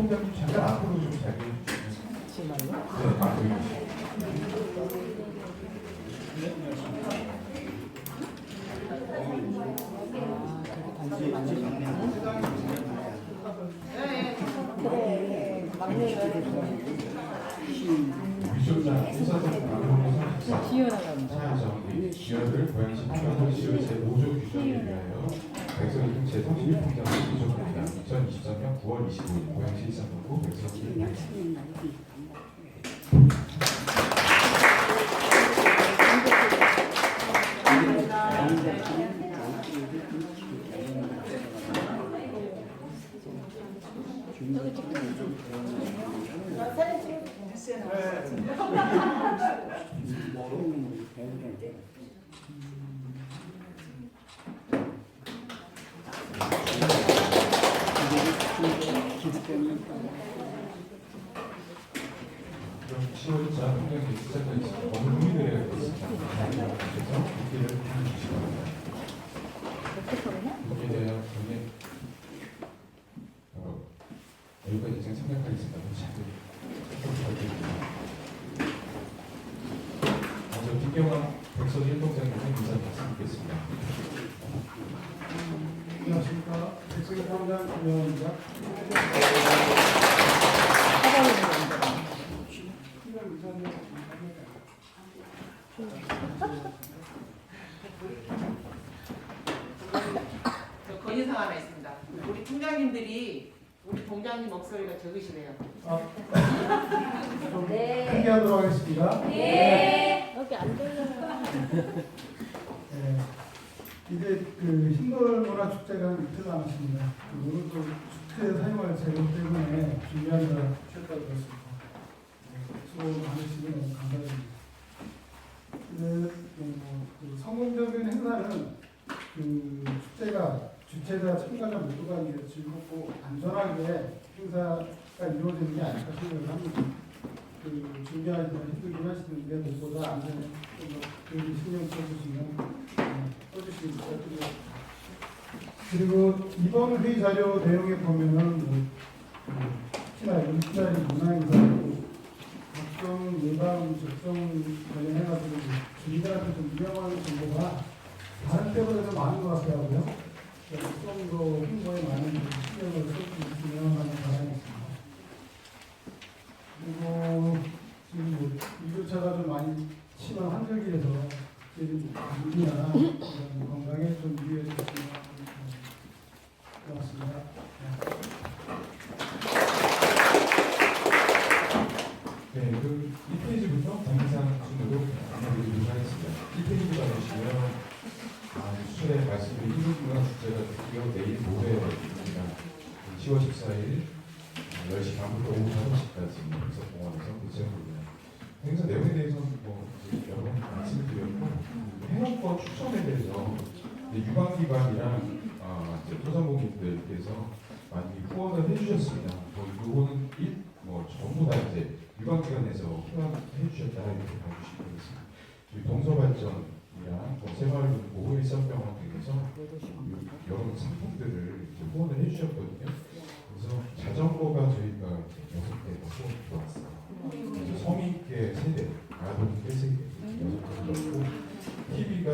통장님 잠깐 앞으로 좀 자기 잠시만요. 네, 앞으로 단순히 그래, 막내가 위조자 인사동 방송에서 시연하려 한다. 차정리 기여를 고양시 평화동 시의 제5조 규정에 위하여 백석이동 제31통장을 위조합니다. 2023년 9월 25일 고양시 일산동구 백석이 그럼 10월자 통장이 시작하겠습니다. 오늘 의미를 해야겠습니다. 그래서 국기를 해주시기 바랍니다. 국기에 대한 국민 여기까지 제가 생각하겠습니다. 먼저 김경환 백선 1동장님의 인사 말씀드리겠습니다. 안녕하십니까. 백석이 당장 김영환입니다. 저 건의사항 하나 있습니다. 우리 팀장님들이 우리 동장님 목소리가 적으시네요. 좀 크게 하도록 하겠습니다. 여기 안 들려요. 네. 이제 그 흰돌문화축제가 이틀 남았습니다. 오늘 또 축제에 사용할 재료 때문에 준비하느라 쉬었다고 들었습니다. 수고 많으시면 너무 감사드립니다. 그 성공적인 행사는 그 축제가 주최자 참가자 모두가 이제 즐겁고 안전하게 행사가 이루어지는 게 아닐까 생각을 합니다. 그 준비하기 힘들긴 하시는데 무엇보다 안전에 좀 신경 써주시기 부탁드립니다. 그리고 이번 회의 자료 내용에 보면은 특히나 일자리 문화행사고 각종 예방 접종 관련해가지고 주민들한테 좀 위험한 정보가 다른 때보다 좀 많은 것 같더라고요. 좀 더 홍보에 많은 신경을 써주시면 하는 바람이 있습니다. 그리고 지금 일교차가 좀 많이 심한 환절기에서 물이나 건강에 좀 유의해 주시면 고맙습니다. 네, 그 1페이지부터 정상 순으로 안내드리도록 하겠습니다. 1페이지부터 보시면 수술에 말씀드린 흰돌문화축제가 드디어 내일 모레입니다. 10월 14일 10시 반부터 오후 5시까지 백석공원에서 개최합니다. 행사 내용에 대해서는 여러 번 말씀드렸고 회원권 추첨에 대해서 유관기관이랑 소상공인들께서 많이 후원을 해주셨습니다. 이거는 전부 다 이제 유관기관에서 후원해 주셨다 이렇게 봐주시기 바랍니다. 동서발전이랑 새마을본고 일산병원 등에서 여러 상품들을 후원을 해주셨거든요. 그래서 자전거가 저희가 6대가 후원 들어왔어요. 그래서 성인께 3대, 아동께 3대, 6대 들었고 TV가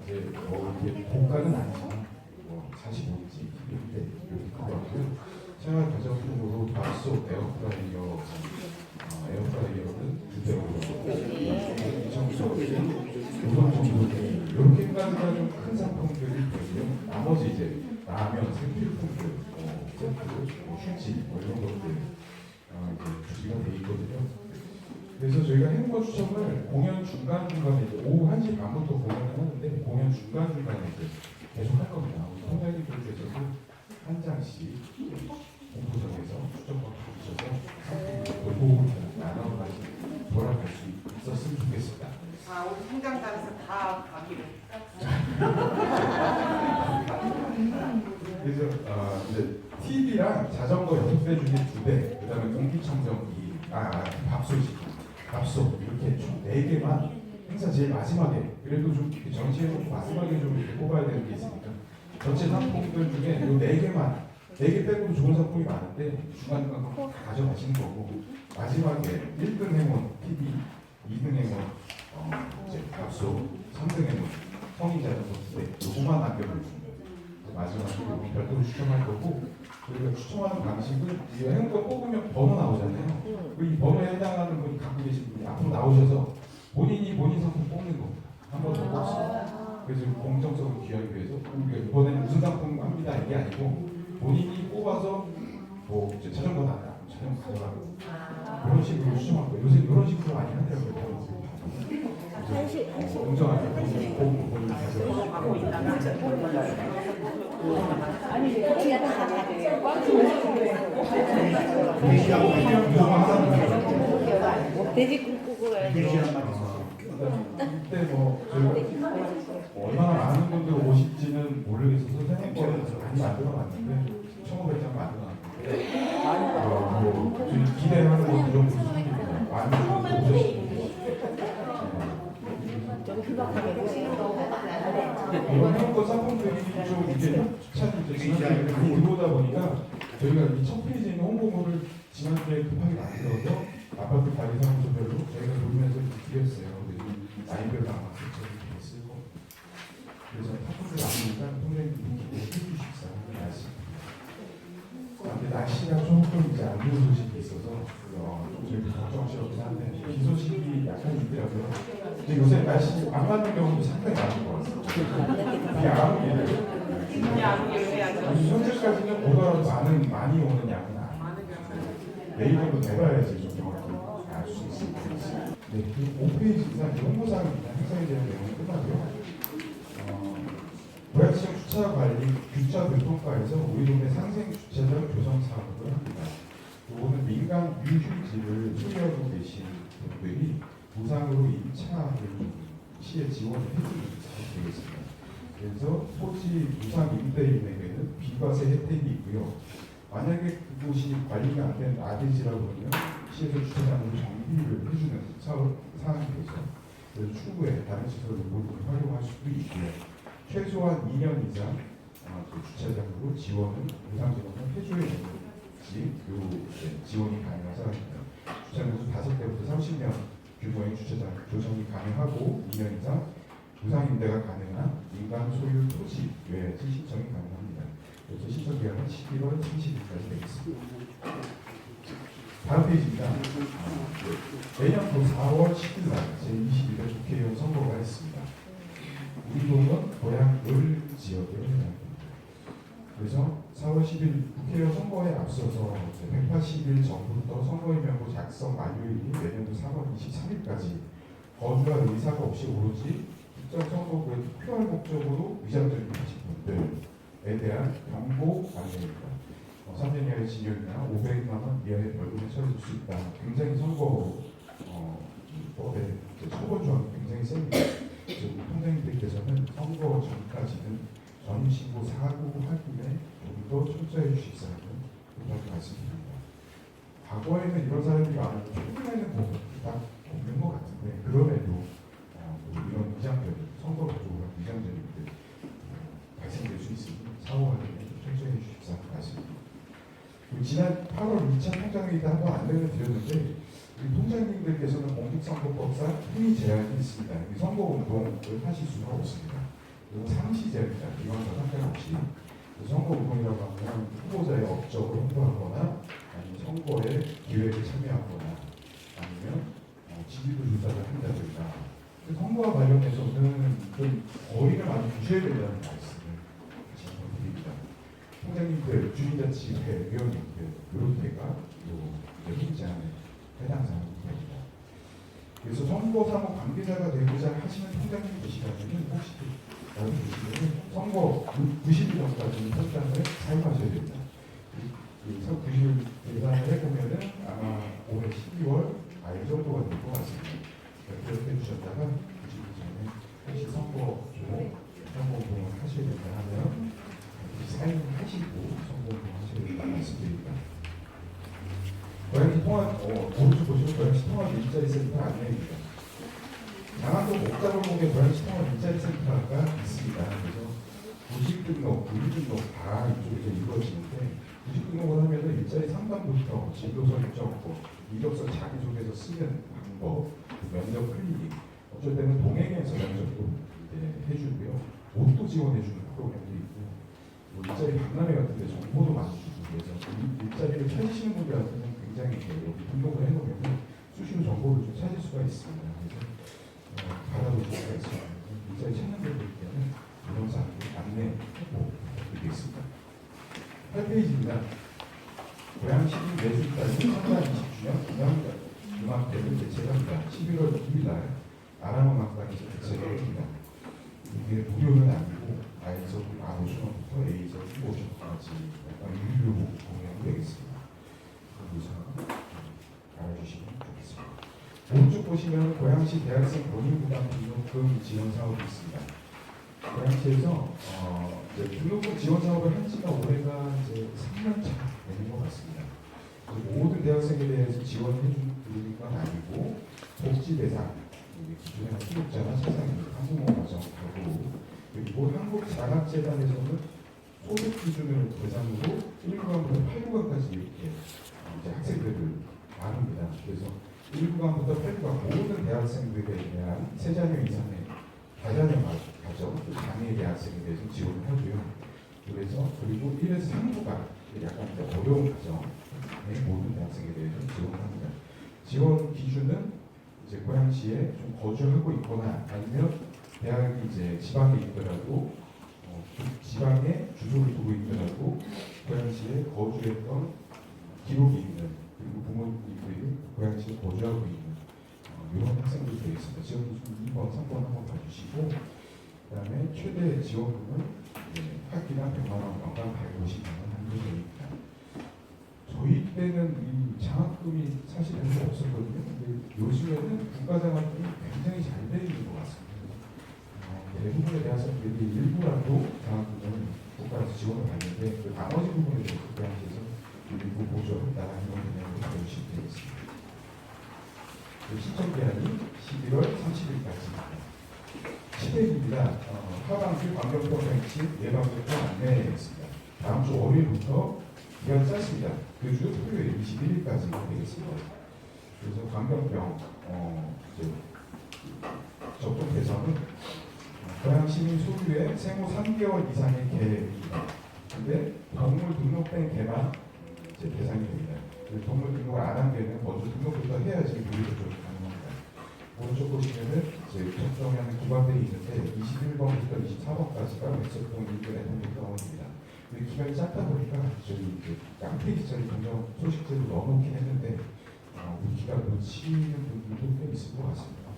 이제 이렇게 고가는 아니지만 45인치 TV인데 이렇게 들어왔고요. 생활 가정용으로 밥솥, 에어프라이어는 2대로 청소기, 조선청소기 이렇게까지가 좀 큰 상품들이 있고요. 나머지 이제 라면, 생필품들, 휴지 이런 것들 이제 주시가 돼 있거든요. 그래서 저희가 행보 추첨을 공연 중간중간에 이제 오후 1시 반부터 공연을 하는데 공연 중간중간에 이제 계속 할 겁니다. 우리 통장님들께서도 한 장씩 공부석에서 추첨을 받으셔서 상품을 보고 나눠가지 돌아갈 수 있었으면 좋겠습니다. 우리 팀장단에서 다 가기를. 그래서 이제 TV랑 자전거 6대 중에 2대, 그다음에 공기청정기, 밥솥 이렇게 총 4개만 행사 제일 마지막에 그래도 좀 정치해서 마지막에 좀 이렇게 뽑아야 되는 게 있으니까 전체 상품들 중에 이 4개만 4개 빼고도 좋은 상품이 많은데 중간중간 다 가져가시는 거고 마지막에 1등 행운 TV, 2등 행운 이제 밥솥, 3등 행운 성인 자전거 네, 요거만 남겨두겠습니다. 마지막으로 별도로 추첨할 거고 저희가 추첨하는 방식은 이 행운권 뽑으면 번호 나오잖아요. 이 번호에 해당하는 분이 갖고 계신 분이 앞으로 나오셔서 본인이 본인 상품 뽑는 겁니다. 한 번 더 뽑습니다. 그래서 공정성을 기하기 위해서 우리가 이번에는 무슨 상품 합니다 이게 아니고 본인이 뽑아서 뭐 이제 자전거 나다 자전거 가져가고 그런 식으로 추첨할 거예요. 요새 이런 식으로 많이 하더라고요. 공정하게 본인 가져가고 아니 이게 다 돼지 꿈꾸고 해야지. 그때 뭐 저희가 얼마나 많은 분들 오실지는 모르겠어서 선생님 거는 많이 만들어놨는데 1,500장 만들어놨는데 저희 기대하는 거 그 정도 수준입니다. 많은 분들 오셨습니다. 저거 희박하게 이런 한국 상품들이 좀 이제 협찬이 지난주에 많이 들어오다 보니까 저희가 이 첫 페이지에 있는 홍보물을 지난주에 급하게 만들어서 아파트 관리사무소별로 저희가 돌면서 드렸어요. 나이별로 아마 설정이 쓰고 그래서 상품들 많으니까 통장님이 해주십사 날씨. 근데 날씨가 조금 이제 안 좋은 소식이 있어서 좀 걱정스럽긴 한데 비 소식이 약간 있더라고요. 근데 요새 날씨 안 맞는 경우도 상당히 많은 것 같아요. 비안 오기를 현재까지는 보다 많이 오는 양은 아니에요. 네이버도 해봐야지 좀 정확히 알 수 있습니다. 네, 그 5페이지 이상 홍보사항입니다. 행사에 대한 내용은 끝나고요. 고양시청 주차 관리 주차 교통과에서 우리 동네 상생 주차장 조성 사업을 합니다. 오늘 민간 유휴지를 소유하고 계신 분들이 무상으로 임차를 시에 지원을 해주는 사업이 되겠습니다. 그래서 토지 무상 임대인에게는 비과세 혜택이 있고요. 만약에 그곳이 관리가 안 된 아대지라고 그러면 시에서 주차장으로 정비를 해주는 사항이 되죠. 그래서 추후에 다른 시설을 모두 활용할 수도 있고요. 최소한 2년 이상 주차장으로 지원은 무상 지원을 해줘야 되는지 지원이 가능한 사항입니다. 주차장에서 5대부터 30년 규모의 주차장 조성이 가능하고 2년 이상 무상 임대가 가능한 민간 소유 토지 외야지 신청이 가능합니다. 그래서 신청 기간은 11월 30일까지 되겠습니다. 다음 페이지입니다. 내년도 4월 10일 날 제22대 국회의원 선거가 있습니다. 우리 동은 고향 을 지역에 해당합니다. 그래서 4월 10일 국회의원 선거에 앞서서 180일 전부터 선거인명부 작성 만료일이 내년도 3월 23일까지 거주할 의사가 없이 오로지 특정 선거구에 투표할 목적으로 위장전입 하신 분들에 대한 경고 안내입니다. 3년 이하의 징역이나 500만 원 이하의 벌금에 처해질 수 있다. 굉장히 선거법의 처벌 조항이 굉장히 셉니다. 우리 통장님들께서는 선거 전까지는 전입신고 사고 확인에 좀 더 철저해 주실 사항은 부탁 말씀드립니다. 과거에는 이런 사람들이 많은데 최근에는 딱 없는 것 같은데 그럼에도 이런 위장전입, 선거 가족으로 위장전입들 발생될 수 있으니 사후 확인에 좀 철저해 주실 사항 말씀드립니다. 지난 8월 2차 통장회의 때 한번 안내를 드렸는데 우리 통장님들께서는 공직선거법상 행위 제한이 있습니다. 선거운동을 하실 수가 없습니다. 그리고 상시 제한입니다. 이거는 상관없이 선거운동이라고 하면 후보자의 업적을 홍보하거나 아니면 선거에 기획에 참여하거나 아니면 지지도 조사를 한다든가 선거와 관련해서는 좀 거리를 많이 두셔야 된다는 말씀을 다시 한번 드립니다. 통장님들, 주민자치회 위원님들 이런 데가 행위 제한에 해당 사항입니다. 그래서 선거 사무 관계자가 되고자 하시는 통장님 계시다면 혹시 선거 90일 전까지 현장을 사용하셔야 됩니다. 그래서 90일 계산을 해보면은 아마 올해 12월 이 정도가 될 것 같습니다. 그렇게 해주셨다가 90일 전에 혹시 선거운동을 하셔야 된다 하면 사용하시고 선거운동 하셔야 된다는 말씀드립니다. 고양시 통합, 오른쪽 보시면 고양시 통합 일자리 센터 안내입니다. 강원도 옥자골목에 고양시 통합 일자리 센터가 있습니다. 그래서 구직 등록, 분리 등록 다 이쪽에서 이루어지는데 구직 등록을 하면은 일자리 상담부터 진로 설정, 이력서 자기소개서 쓰는 방법, 면접 클리닉, 어쩔 때는 동행해서 면접도 해주고요. 옷도 지원해주는 프로그램도 있고, 뭐 일자리 박람회 같은 데 정보도 많이 주고, 그래서 일자리를 찾으시는 분들한테는 굉장히 여기 등록을 해놓으면 수시로 정보를 좀 찾을 수가 있습니다. 그래서 받아보실 수가 있습니다. 일자리 찾는 분들께는 이런 사항을 안내하고 드리겠습니다. 8페이지입니다. 고양시민 예술단이 1920주년 기념음악회를 개최합니다. 11월 2일 날 아람음악관에서 개최를 합니다. 이게 무료는 아니고 I석 15,000원부터 A석 15,000원까지 약간 유료 공연이 되겠습니다. 그래서 알아주시면 좋겠습니다. 오른쪽 보시면 고양시 대학생 본인부담 등록금 지원 사업이 있습니다. 고양시에서 등록금 지원 사업을 한 지가 올해가 이제 3년 차 되는 것 같습니다. 모든 대학생에 대해서 지원해 주는 건 아니고 복지 대상, 기존의 한국자나 세상에 한국어 과정 가고 그리고 한국장학재단에서는 소득 기준을 대상으로 1구간부터 8구간까지 이렇게 이제 학생들을 나눕니다. 그래서 1구간부터 8구간 모든 대학생들에 대한 세자녀 이상의 다자녀 가정, 장애 대학생에 대해서 지원을 하고요. 그래서 그리고 1에서 3구간 약간 어려운 가정 모든 대학생에 대해서 지원합니다. 지원 기준은 이제 고양시에 좀 거주하고 있거나 아니면 대학이 이제 지방에 있더라도 지방에 주소를 두고 있더라도 고양시에 거주했던 기록이 있는 그리고 부모님들이 고양시에 거주하고 있는 이런 학생들이 되어 있습니다. 지원 기준 2번, 3번 한번 봐주시고 그다음에 최대 지원금은 학기당 100만 원, 연간 150만 원 한도입니다. 저희 때는 이 장학금이 사실 별로 없었거든요. 근데 요즘에는 국가장학금이 굉장히 잘 되어 있는 것 같습니다. 대부분의 대학생들이 일부라도 장학금을 국가에서 지원을 받는데 그 나머지 부분에 대해서 국가에서 일부 보조한다 이런 개념으로 보시면 되겠습니다. 신청 기한이 11월 30일까지입니다. 10회입니다. 하반기 광역병 뱅치 예방접종 안내했습니다. 다음 주 월요일부터 기간 짧습니다. 그 주 토요일 21일까지 되겠습니다. 그래서 광역병 접종 대상은 고양 시민 소유의 생후 3개월 이상의 개입니다. 근데 동물 등록된 개만 이제 대상이 됩니다. 동물 등록을 안 한 개는 먼저 등록부터 해야지 무료 접종이 가능합니다. 오른쪽 보시면은 이제 접종하는 기관들이 있는데 21번부터 24번까지가 백석동 인근의 동물병원입니다. 기간이 짧다 보니까 저희 이제 양페이지짜리 공정 소식들을 넣어놓긴 했는데 우리 기간 놓치는 분들도 꽤 있을 것 같습니다.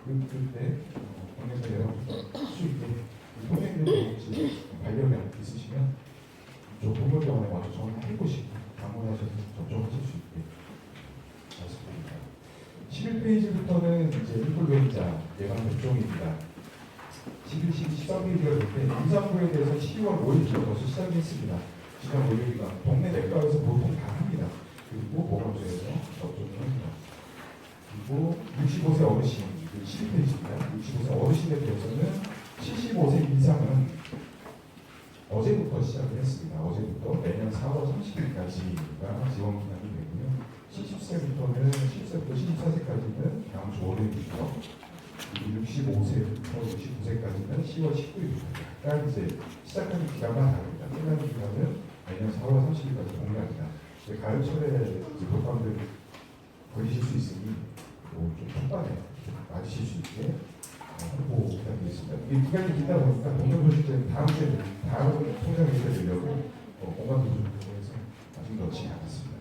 그때 관계자 여러분들 수 있게 통행료도 혹시 반려견 있으시면 저 동물병원에 먼저 전화해보시고 방문하셔서 접종하실 수 있게 말씀드립니다. 11페이지부터는 이제 인플루엔자 예방 접종입니다. 11, 12, 13페이지가 될때 임산부에 대해서 12월 5일부터 시작했습니다. 지난 월요일간 동네 내과에서 보통 다 합니다. 그리고 보건소에서 접종을 합니다. 그리고 65세 어르신, 12페이지입니다. 65세 어르신에 대해서는 75세 이상은 어제부터 시작을 했습니다. 어제부터 내년 4월 30일까지가 지원 기간이 되고요. 70세부터는 10세부터 74세까지는 다음 주 월요일부터 65세부터 69세까지는 10월 19일부터 약간 이제 시작하는 기간만 다릅니다. 끝나는 기간은 내년 4월 30일까지 동일합니다. 가을철에 독감들 걸리실 수 있으니 좀 초반에 맞으실 수 있게 홍보 부탁드리겠습니다. 이 기간이 길다 보니까 동료 소식들은 다음 통장에 드리려고 공간도 좀 통해서 아직 넣지 않았습니다.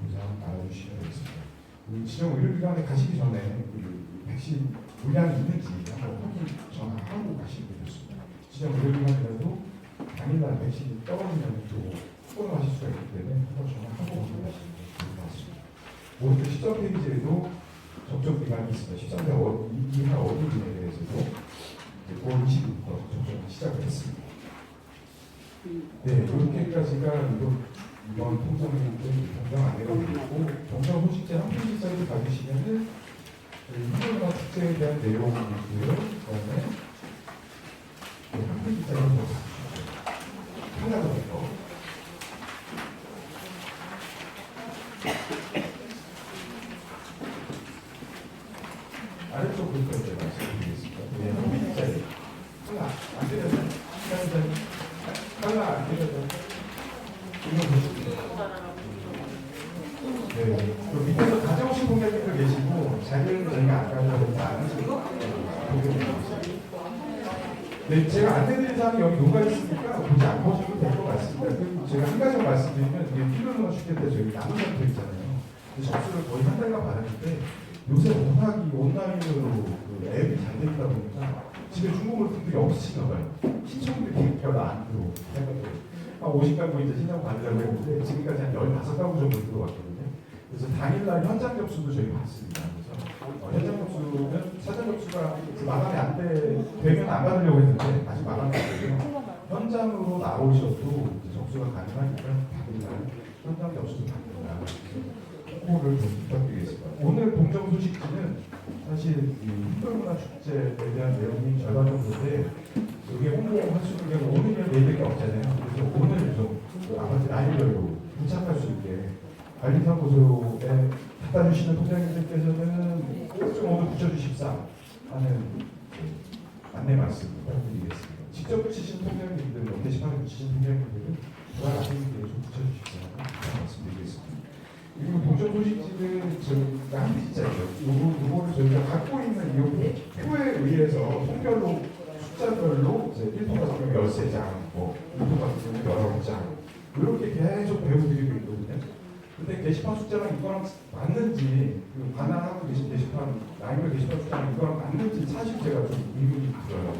우선 알아주시면 되겠습니다. 지정 의료기관에 가시기 전에 백신 물량이 있는지 한번 확인 전화하고 가시면 좋습니다. 지정 의료기관이라도 당일날 백신이 떨어지면 또 후원하실 수가 있기 때문에 한번 전화하고 가시면 좋을 것 같습니다. 오늘 13페이지에도 접종 기간이 있습니다. 13대 이하 어린이에 대해서도 9월 20일부터 접종을 시작을 했습니다. 네, 이렇게까지가 이번 통장 안내가 되고 통장 소식지 한 페이지짜리 봐주시면은 한국문화 축제에 대한 내용이고요. 그다음에 한 페이지짜리 더 봐주시죠. 하나 더. 아래쪽부터 이제 말씀드리겠습니다. 왜냐면 밑자리 안 되려면 안 되려면 이거 보십시오. 네, 그 밑에서 가져오신 분들도 계시고 자기는 저희가 안 가져오고 안 네, 제가 안내드린 사항이 여기 녹아 있으니까 굳이 안 보셔도 될 것 같습니다. 그리고 제가 한 가지 말씀드리면 이게 필요로 주실 때 저희 나무 장터 있잖아요. 그 접수를 거의 한 달간 받았는데 요새 워낙 이 온라인으로 그 앱이 잘 되다 보니까 집에 중국어를 분들이 없으신가 봐요. 신청들이 별로 안 들어오고 한 50가구 이제 신청 받으려고 했는데 지금까지 한 15가구 정도 들어왔거든요. 그래서 당일날 현장 접수도 저희 받습니다. 그래서 현장 접수는 사전 접수가 마감이 되면 안 받으려고 했는데 아직 마감이 안 되고요. 현장으로 나오셔도 이제 접수가 가능하니까 당일날 현장 접수도 받는다. 홍보를 좀 부탁드리겠습니다. 오늘 동정 소식지는 사실 이 흑돌문화 축제에 대한 내용이 절반 정도인데 여기에 홍보할 수 있는 게 오늘이면 내일밖에 없잖아요. 그래서 오늘 좀 아파트 라인별로 도착할 수 있게 관리사무소에 갖다 주시는 통장님들께서는 꼭 좀 오늘 붙여주십사 하는 안내 말씀 부탁드리겠습니다. 직접 붙이신 통장님들, 게시판에 붙이신 통장님들은 저와 나중에 좀 붙여주십사 하는 말씀드리겠습니다. 그리고 동정 소식지는 저희가 한 페이지짜리죠. 요거를 저희가 갖고 있는 이 표에 의해서 통별로 숫자별로 이제 1통 같은 경우 13장, 뭐 2통 같은 경우 19장 이렇게 계속 배워드리고 있거든요. 근데 게시판 숫자랑 이거랑 맞는지 그 관할하고 계신 게시판 라인별 게시판 숫자랑 이거랑 맞는지 사실 제가 좀 의문이 들어요.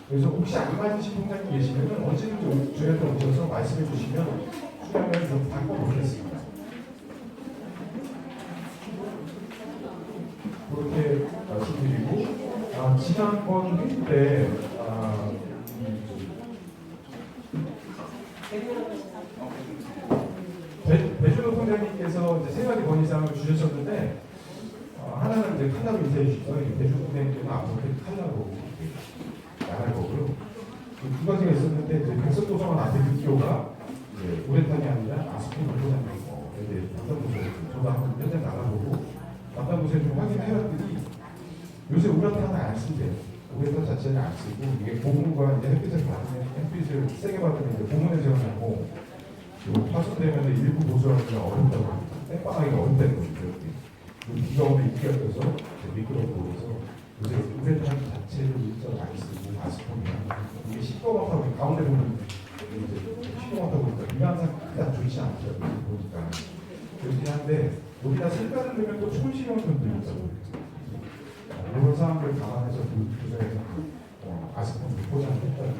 그래서 혹시 안 맞으신 통장님 계시면 언제든지 저희한테 오셔서 말씀해 주시면 수량을 좀 바꿔보겠습니다. 그렇게 말씀드리고 지난번 회의 때 배준호 통장님께서 이제 세 가지 건의사항을 주셨었는데 하나는 이제 칼라로 인쇄해 주셔서 배준호 통장님께는 앞으로 칼라로 나갈 거고요. 두 가지가 있었는데 이제 백석도서관 앞에 등기호가 우레탄이 아니라 아스콘 도서관인 거에 대해서 담당부서에 저도 한번 현장 나가보고 담당부서에 좀 확인해봤더니 요새 우레탄을 안 쓴대요. 우레탄 자체는 안 쓰고 이게 고문과 이제 햇빛을 세게 받으면 이제 고문에 제어하고 파손되면 일부 보수하기가 어렵다고 합니다. 땡빵하기가 어렵다는 거죠. 비가 오면 이끼가 껴서 미끄럽고 그래서 요새 우레탄 자체를 일자로 많이 쓰고 아스콘이나 이게 시꺼멓다고 가운데 보면 이제 시꺼멓다 보니까 미관상 그닥 좋지 않죠. 보니까 그렇긴 한데 여기다 색깔을 넣으면 또 촌시경 분들이 있어요. 이런 사항을 감안해서 부서에서 아스콘을 포장했다는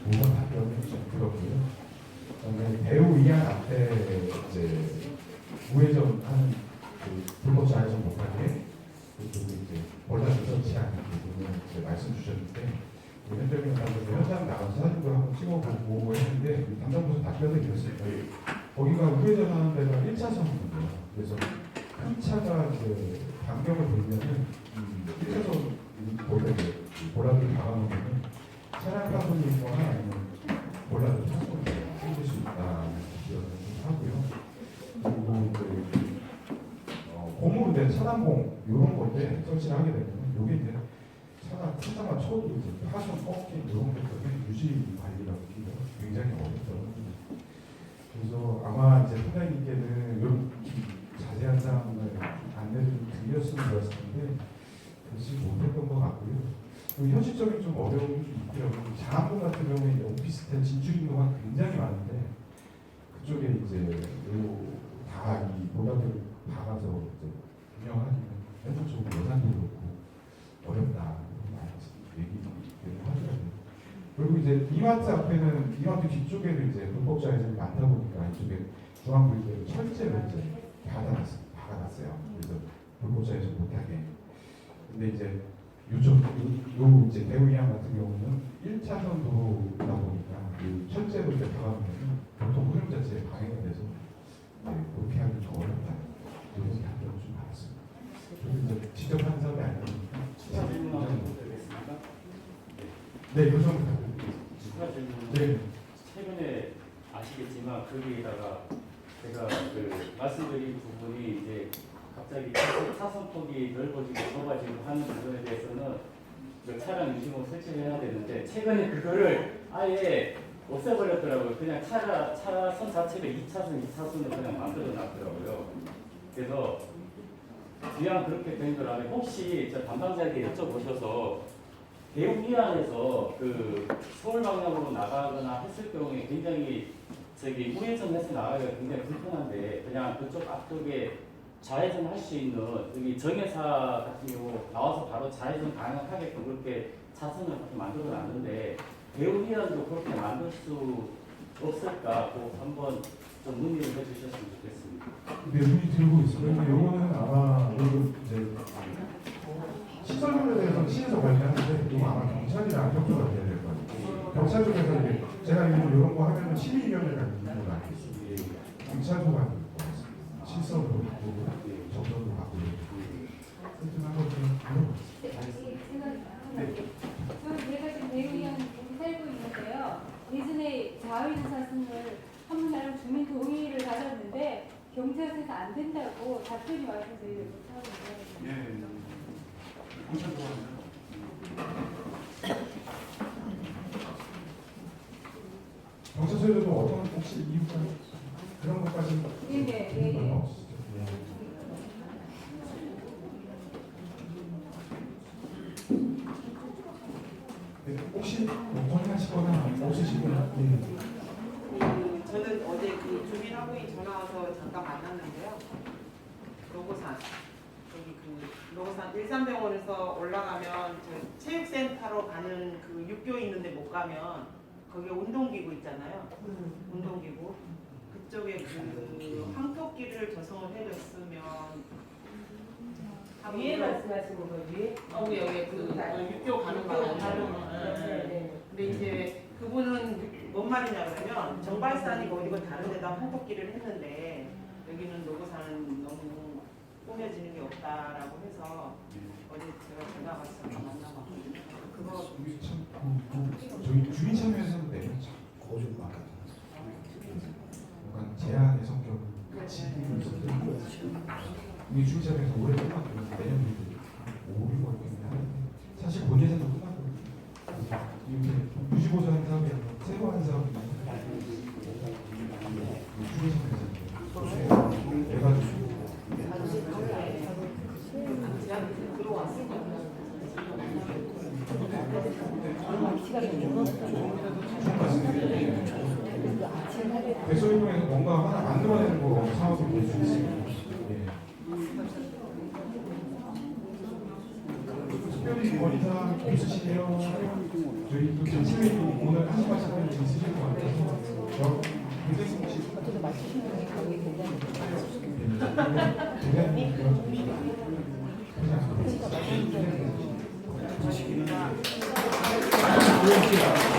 부분 답변이 좀 들었고요. 그다음에 배우 이한 앞에 이제 우회전 하는 불법 좌회전 못하게 그리고 이제 원활히 설치하는 부분을 이제 말씀 주셨는데 현장님 감독님 현장 나가서 사진도 한번 찍어보고 했는데 담당부서 답변을 드렸습니다. 거기가 우회전하는 데가 1차선이거든요. 그래서 큰 차가 이제 반경을 돌면은 1차선 거기에 보라를 박아놓으면 차량 파손이 있거나 아니면 보라를 파손이 생길 수 있다는 기억을 하고요. 그리고 이제 고무로 된 차단봉 이런 건데 설치를 하게 되면 이게 이제 차가 타다가 쳐도 이제 파손 꺾인 이런 것들은 유지 관리가 굉장히 어렵죠. 그래서 아마 이제 통장님께는 이런 자세한 사항을 안내를 드렸으면 좋았을 텐데 그렇지 못했던 것 같고요. 그리고 현실적인 좀 어려움이 있더라고요. 장안동 같은 경우에 오피스텔 진출 인구가 굉장히 많은데 그쪽에 이제 다이 모닥을 박아서 이제 운영하기는 현실적으로 예산도 그렇고 어렵다 많이 얘기를 하더라고요. 그리고 이제 이마트 앞에는 이마트 뒤쪽에도 이제 불법자회전이 많다 보니까 이쪽에 중앙불교를 철제로 이제 박아놨어요. 그래서 불법자회전 못하게. 근데 이제 요 이제 대우이양 같은 경우는 1차선 도로다 보니까 이 철제로 이렇게 박아놓으면 보통 흐름 자체에 방해가 돼서 그렇게 하기 좀 어렵다. 이런 답변을 좀 받았습니다. 저도 이제 직접 하는 사람이 아니니까. 네, 그 정도 추가 질문은 네. 최근에 아시겠지만 거기에다가 제가 그 말씀드린 부분이 이제 갑자기 차선폭이 넓어지고 좁아지고 하는 부분에 대해서는 그 차량 유심으로 설치를 해야 되는데 최근에 그거를 아예 없애버렸더라고요. 그냥 차선 자체를 2차선을 그냥 만들어 놨더라고요. 그래서 그냥 그렇게 된 거라면 혹시 저 담당자에게 여쭤보셔서 대우미안에서 그 서울 방향으로 나가거나 했을 경우에 굉장히 저기 우회전해서 나가기가 굉장히 불편한데 그냥 그쪽 앞쪽에 좌회전 할 수 있는 여기 정회사 같은 경우 나와서 바로 좌회전 가능하게끔 그렇게 차선을 그렇게 만들어 놨는데 대우미안도 그렇게 만들 수 없을까 꼭 한번 좀 문의를 해주셨으면 좋겠습니다. 네, 문의 들고 있습니다. 요거는 아마 요거 이제 시설물에 대해서 시에서 관리하는데 이거 아마 경찰이랑 협조가 돼야 될 것 같아요. 경찰 쪽에서 이제 제가 이런 거 하면 시민위원회라는 이름으로 알고 있습니다. 경찰서가 있는 것 같습니다. 실성으로 하고 정전도 하고 하여튼 한번 좀 제가 지금 대우위원회 살고 있는데요. 예전에 자유인 사슴을 한문나라 주민 동의를 받았는데 경찰서에서 안 된다고 답변이 와서 저희가 못하고 경찰서에도 어떤 혹시 이유가 그런 것까지 네네. 없으시죠? 네, 혹시 동의하시거나 없으시거나 저는 어제 그 주민하고인 전화 와서 잠깐 만났는데요. 로고산 여기 그 로고산 일산병원에서 올라가면 저 체육센터로 가는 그 육교 있는데 못 가면 거기에 운동기구 있잖아요. 운동기구 그쪽에 그 황토끼를 조성을 해줬으면 위에 말씀하시는 거지? 여기 그 육교 가는 거 근데 이제 그분은 뭔 말이냐 그러면 정발산이고 이건 다른 데다 황토끼를 했는데 여기는 노고산은 너무 꾸며지는 게 없다라고 해서 어제 제가 전화 가서 만나봤거든요. 그거 저희 주민 참여에서는 내면 참 거좀 약간 제한의 성격 같이 우리 주민 참여에서 올해 끝났고 내년 5, 6월 끝나는데 사실 본 예산도 끝났거든요. 이렇게 유지보수하는 사업이 아니라 새로운 사업이 주민 참여에서 내가 대소인동에서 뭔가 하나 만들어내는 거 사업을 볼 수 있습니다. 특별히 이번 이상 없으시네요. 저희 또 전체에 오늘 하신 말씀이 있으실 것 같아서 저 굉장히 혹시 어떻게 맞추시는 게 거기 굉장히 그러니까